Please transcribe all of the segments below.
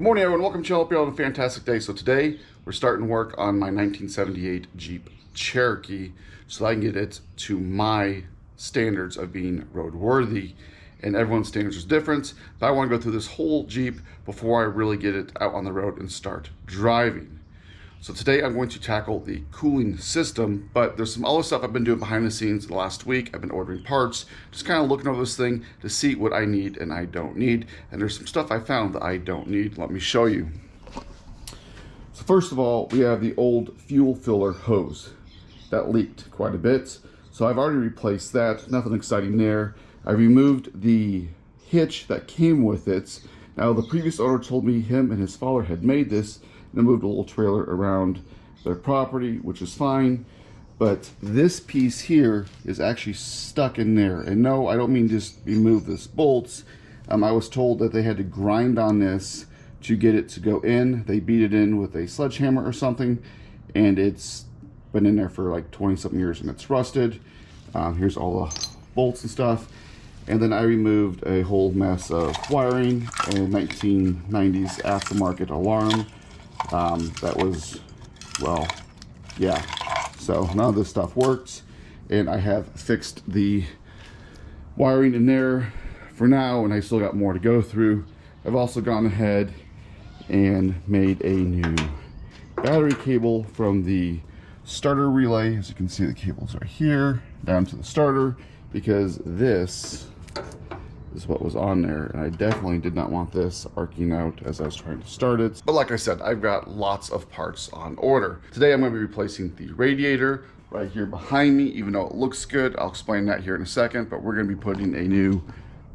Good morning, everyone. Welcome to the channel. Hope you're having a fantastic day. So today we're starting work on my 1978 Jeep Cherokee so I can get it to my standards of being roadworthy. And everyone's standards is different, but I want to go through this whole Jeep before I really get it out on the road and start driving. So today I'm going to tackle the cooling system, but there's some other stuff I've been doing behind the scenes the last week. I've been ordering parts, just kind of looking over this thing to see what I need and I don't need. And there's some stuff I found that I don't need. Let me show you. So first of all, we have the old fuel filler hose that leaked quite a bit. So I've already replaced that, nothing exciting there. I removed the hitch that came with it. Now the previous owner told me him and his father had made this and moved a little trailer around their property, which is fine. But this piece here is actually stuck in there. And no, I don't mean just remove this bolts. I was told that they had to grind on this to get it to go in. They beat it in with a sledgehammer or something, and it's been in there for like 20 something years and it's rusted. Here's all the bolts and stuff. And then I removed a whole mess of wiring, a 1990s aftermarket alarm. That was, well, yeah. So none of this stuff works. And I have fixed the wiring in there for now, and I still got more to go through. I've also gone ahead and made a new battery cable from the starter relay. As you can see, the cables are here down to the starter, because this is what was on there, and I definitely did not want this arcing out as I was trying to start it. But like I said, I've got lots of parts on order. Today I'm going to be replacing the radiator right here behind me, even though it looks good. I'll explain that here in a second, but we're going to be putting a new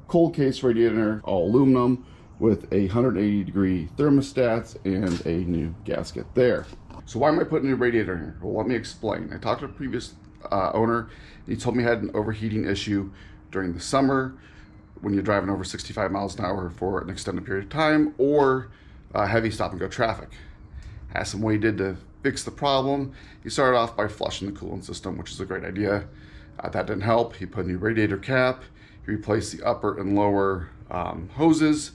cold case radiator, all aluminum, with a 180-degree thermostat and a new gasket there. So why am I putting a new radiator in here? Well, let me explain. I talked to the previous owner, and he told me I had an overheating issue during the summer when you're driving over 65 miles an hour for an extended period of time, or heavy stop and go traffic. I asked him what he did to fix the problem. He started off by flushing the coolant system, which is a great idea. That didn't help. He put a new radiator cap. He replaced the upper and lower hoses,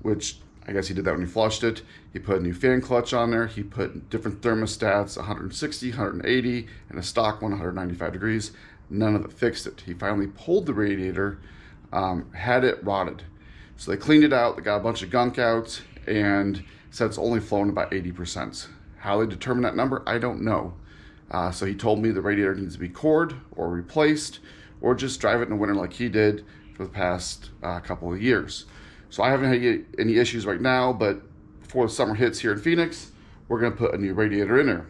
which I guess he did that when he flushed it. He put a new fan clutch on there. He put different thermostats, 160, 180, and a stock one, 195 degrees. None of it fixed it. He finally pulled the radiator, had it rotted. So they cleaned it out, they got a bunch of gunk out, and said it's only flown about 80%. How they determine that number, I don't know. So he told me the radiator needs to be cored or replaced, or just drive it in the winter like he did for the past couple of years. So I haven't had any issues right now, but before the summer hits here in Phoenix, we're gonna put a new radiator in there.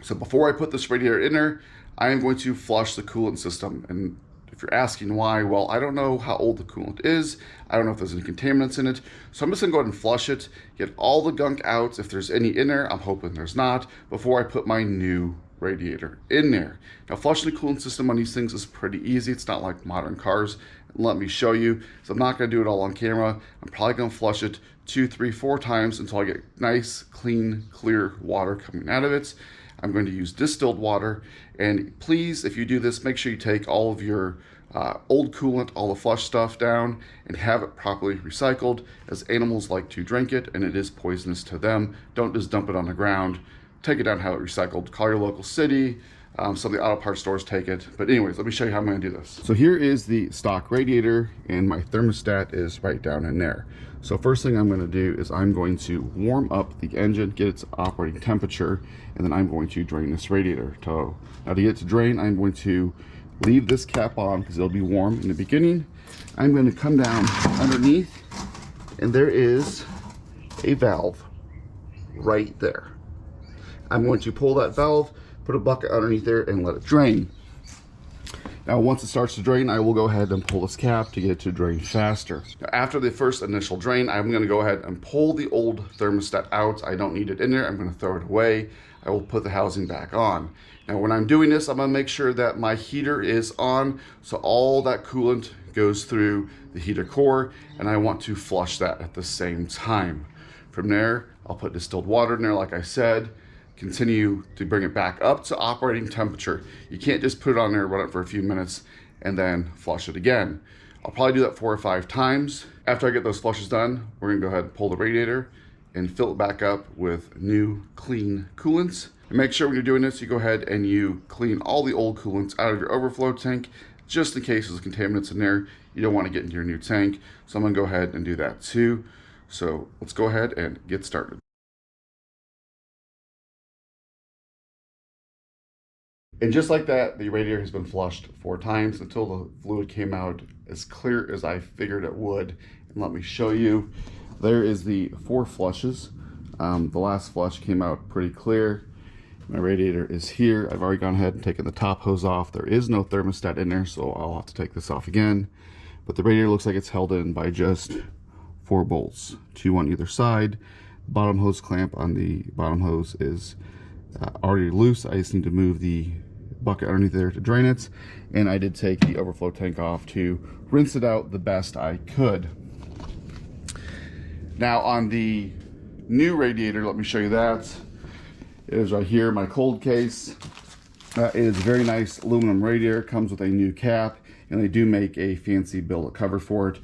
So before I put this radiator in there, I am going to flush the coolant system. And if you're asking why, well, I don't know how old the coolant is. I don't know if there's any contaminants in it. So I'm just gonna go ahead and flush it, get all the gunk out. If there's any in there, I'm hoping there's not, before I put my new radiator in there. Now, flushing the coolant system on these things is pretty easy. It's not like modern cars. Let me show you. So I'm not gonna do it all on camera. I'm probably gonna flush it 2, 3, 4 times until I get nice, clean, clear water coming out of it. I'm going to use distilled water, and please, if you do this, make sure you take all of your old coolant, all the flush stuff down, and have it properly recycled, as animals like to drink it and it is poisonous to them. Don't just dump it on the ground. Take it down, have it recycled. Call your local city. Some of the auto parts stores take it. But anyways, let me show you how I'm going to do this. So here is the stock radiator, and my thermostat is right down in there. So first thing I'm going to do is I'm going to warm up the engine, get its operating temperature, and then I'm going to drain this radiator. So now to get it to drain, I'm going to leave this cap on because it'll be warm in the beginning. I'm going to come down underneath, and there is a valve right there. I'm going to pull that valve, put a bucket underneath there, and let it drain. Now, once it starts to drain, I will go ahead and pull this cap to get it to drain faster. Now, after the first initial drain, I'm going to go ahead and pull the old thermostat out. I don't need it in there. I'm going to throw it away. I will put the housing back on. Now, when I'm doing this, I'm going to make sure that my heater is on, so all that coolant goes through the heater core, and I want to flush that at the same time. From there, I'll put distilled water in there, like I said. Continue to bring it back up to operating temperature. You can't just put it on there, run it for a few minutes, and then flush it again. I'll probably do that 4 or 5 times. After I get those flushes done, we're gonna go ahead and pull the radiator and fill it back up with new clean coolants. And make sure when you're doing this, you go ahead and you clean all the old coolants out of your overflow tank, just in case there's contaminants in there you don't want to get into your new tank. So I'm gonna go ahead and do that too. So let's go ahead and get started. And just like that, the radiator has been flushed 4 times until the fluid came out as clear as I figured it would. And let me show you. There is the 4 flushes. The last flush came out pretty clear. My radiator is here. I've already gone ahead and taken the top hose off. There is no thermostat in there, so I'll have to take this off again. But the radiator looks like it's held in by just 4 bolts, 2 on either side. The bottom hose clamp on the bottom hose is already loose. I just need to move the bucket underneath there to drain it, and I did take the overflow tank off to rinse it out the best I could. Now on the new radiator, let me show you that. It is right here, my cold case. It is a very nice aluminum radiator, comes with a new cap, and they do make a fancy billet cover for it.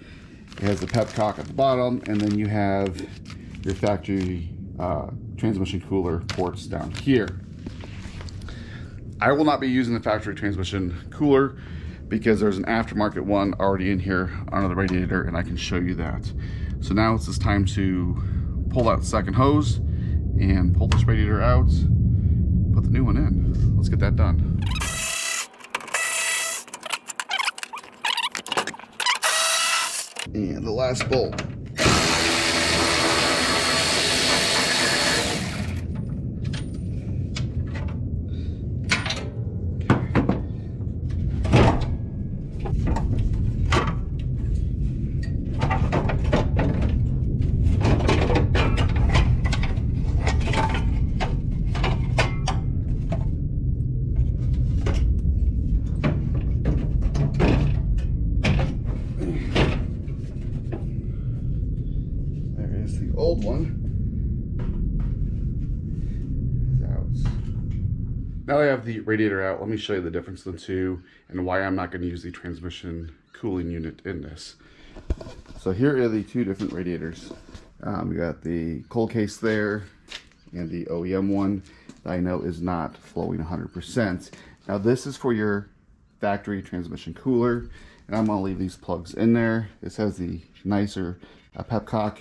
It has the pepcock at the bottom, and then you have your factory transmission cooler ports down here. I will not be using the factory transmission cooler because there's an aftermarket one already in here under the radiator, and I can show you that. So now it's just time to pull that second hose and pull this radiator out, put the new one in. Let's get that done. And the last bolt. Old one is out. Now I have the radiator out, let me show you the difference in the two and why I'm not going to use the transmission cooling unit in this. So here are the 2 different radiators. We got the cold case there and the OEM one that I know is not flowing 100%. Now this is for your factory transmission cooler, and I'm going to leave these plugs in there. This has the nicer pepcock,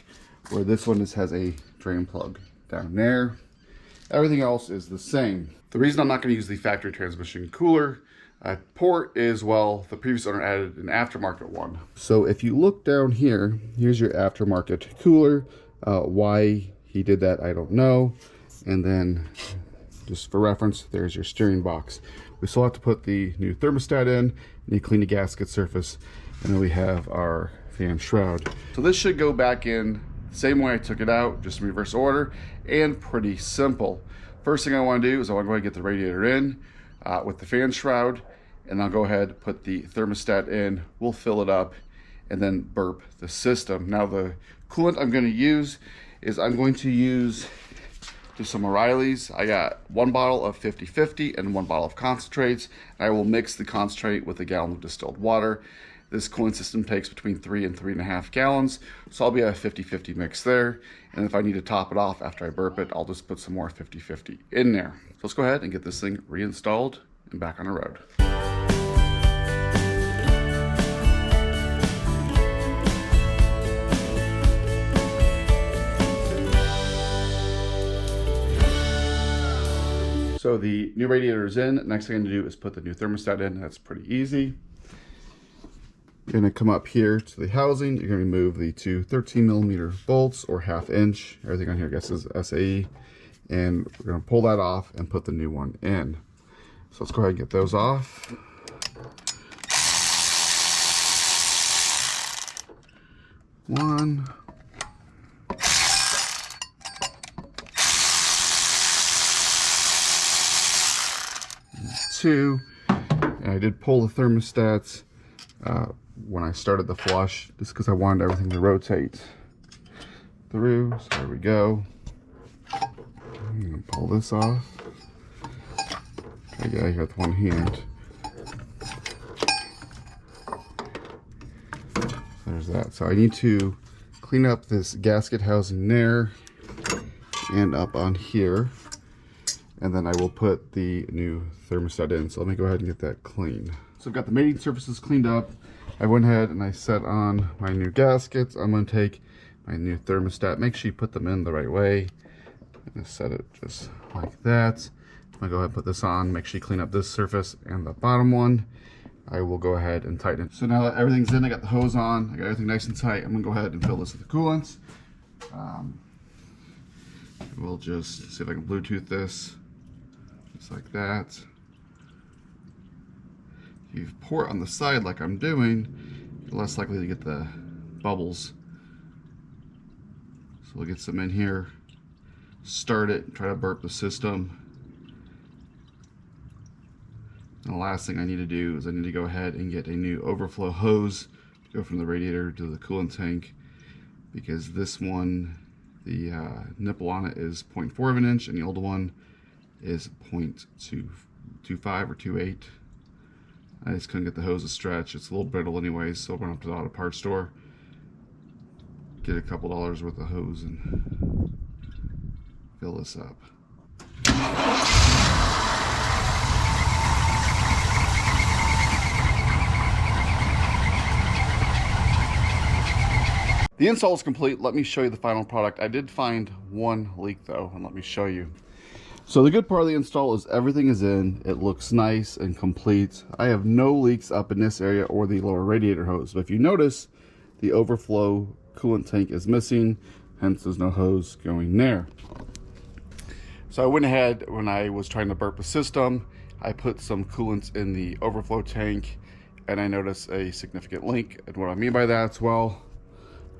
where this one just has a drain plug down there. Everything else is the same. The reason I'm not going to use the factory transmission cooler port is, well, the previous owner added an aftermarket one. So if you look down here, here's your aftermarket cooler. Why he did that, I don't know. And then, just for reference, there's your steering box. We still have to put the new thermostat in, and you clean the gasket surface, and then we have our fan shroud. So this should go back in same way I took it out, just in reverse order, and pretty simple. First thing I want to do is I want to go ahead and get the radiator in with the fan shroud, and I'll go ahead and put the thermostat in. We'll fill it up and then burp the system. Now the coolant I'm going to use is I'm going to use just some O'Reilly's. I got 1 bottle of 50/50 and 1 bottle of concentrates. I will mix the concentrate with a gallon of distilled water. This cooling system takes between 3 and 3.5 gallons, so I'll be at a 50/50 mix there. And if I need to top it off after I burp it, I'll just put some more 50/50 in there. So let's go ahead and get this thing reinstalled and back on the road. So the new radiator is in. Next thing I'm gonna do is put the new thermostat in. That's pretty easy. You're going to come up here to the housing. You're going to remove the 2 13mm bolts, or 1/2 inch. Everything on here, I guess, is SAE. And we're going to pull that off and put the new one in. So let's go ahead and get those off. One. 2. And I did pull the thermostats when I started the flush, just because I wanted everything to rotate through. So there we go. I'm gonna pull this off. I got here with one hand. There's that. So I need to clean up this gasket housing there. and up on here. And then I will put the new thermostat in. So let me go ahead and get that clean. So I've got the mating surfaces cleaned up. I went ahead and I set on my new gaskets. I'm going to take my new thermostat. Make sure you put them in the right way. I'm going to set it just like that. I'm going to go ahead and put this on. Make sure you clean up this surface and the bottom one. I will go ahead and tighten it. So now that everything's in, I got the hose on. I got everything nice and tight. I'm going to go ahead and fill this with the coolant. We'll just see if I can Bluetooth this. Just like that. If you pour it on the side like I'm doing, you're less likely to get the bubbles. So we'll get some in here, start it, try to burp the system. And the last thing I need to do is I need to go ahead and get a new overflow hose to go from the radiator to the coolant tank, because this one, the nipple on it is 0.4 of an inch and the old one is 0.25 or 2.8. I just couldn't get the hose to stretch. It's a little brittle anyways, so I'm going up to the auto parts store, get a couple dollars worth of hose and fill this up. The install is complete. Let me show you the final product. I did find one leak though, and let me show you. So the good part of the install is everything is in. It looks nice and complete. I have no leaks up in this area or the lower radiator hose. But if you notice, the overflow coolant tank is missing, hence there's no hose going there. So I went ahead, when I was trying to burp the system, I put some coolant in the overflow tank, and I noticed a significant leak. And what I mean by that, well,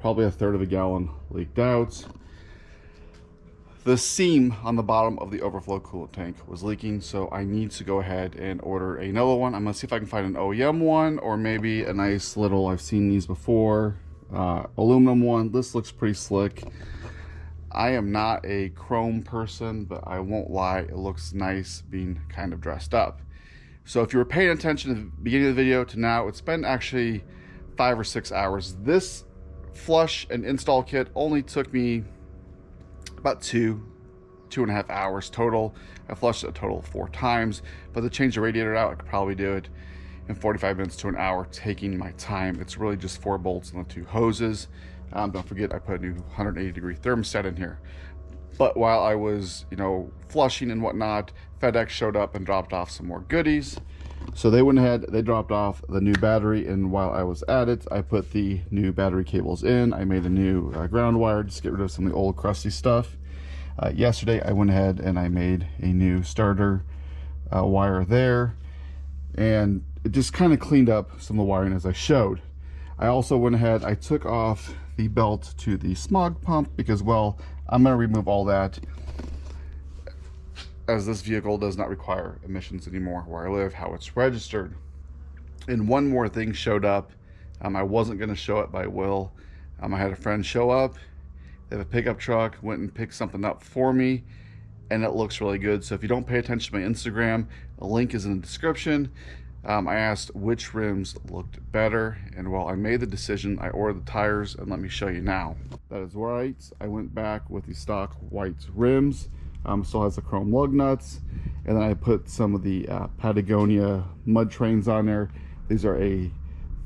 probably 1/3 of a gallon leaked out. The seam on the bottom of the overflow coolant tank was leaking, so I need to go ahead and order another one. I'm gonna see if I can find an OEM one, or maybe a nice little, I've seen these before, aluminum one. This looks pretty slick. I am not a chrome person, but I won't lie, it looks nice being kind of dressed up. So if you were paying attention at the beginning of the video to now, it's been actually 5 or 6 hours. This flush and install kit only took me about 2.5 hours total. I flushed it a total of 4 times, but to change the radiator out, I could probably do it in 45 minutes to an hour, taking my time. It's really just 4 bolts and the 2 hoses. Don't forget, I put a new 180-degree thermostat in here. But while I was, flushing and whatnot, FedEx showed up and dropped off some more goodies. So they went ahead, they dropped off the new battery, and while I was at it, I put the new battery cables in. I made a new ground wire just to get rid of some of the old crusty stuff. Yesterday, I went ahead and I made a new starter wire there, and it just kind of cleaned up some of the wiring as I showed. I also went ahead, I took off the belt to the smog pump because, well, I'm going to remove all that, as this vehicle does not require emissions anymore where I live, how it's registered. And one more thing showed up. I wasn't going to show it, but I will. I had a friend show up. They have a pickup truck, went and picked something up for me, and it looks really good. So if you don't pay attention to my Instagram, a link is in the description. I asked which rims looked better, and while I made the decision, I ordered the tires, and let me show you now. That is right. I went back with the stock white rims. Still has the chrome lug nuts, and then I put some of the Patagonia mud trains on there. These are a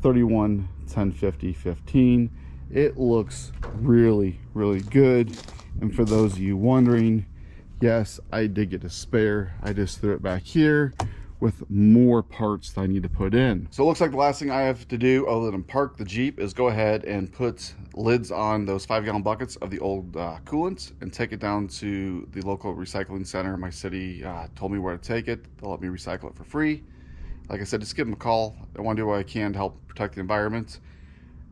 31 1050 15. It looks really good. And for those of you wondering, yes, I did get a spare. I just threw it back here with more parts that I need to put in. So it looks like the last thing I have to do other than park the Jeep is go ahead and put lids on those 5-gallon buckets of the old coolant and take it down to the local recycling center. My city told me where to take it. They'll let me recycle it for free. Like I said, just give them a call. I want to do what I can to help protect the environment.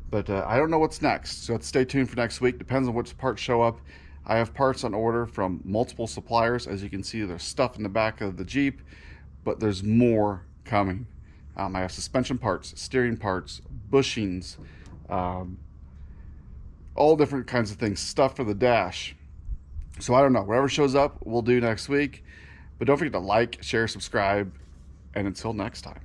But I don't know what's next, so let's stay tuned for next week. Depends on which parts show up. I have parts on order from multiple suppliers. As you can see, there's stuff in the back of the Jeep, but there's more coming. I have suspension parts, steering parts, bushings, all different kinds of things, stuff for the dash. So I don't know, whatever shows up, we'll do next week. But don't forget to like, share, subscribe, and until next time.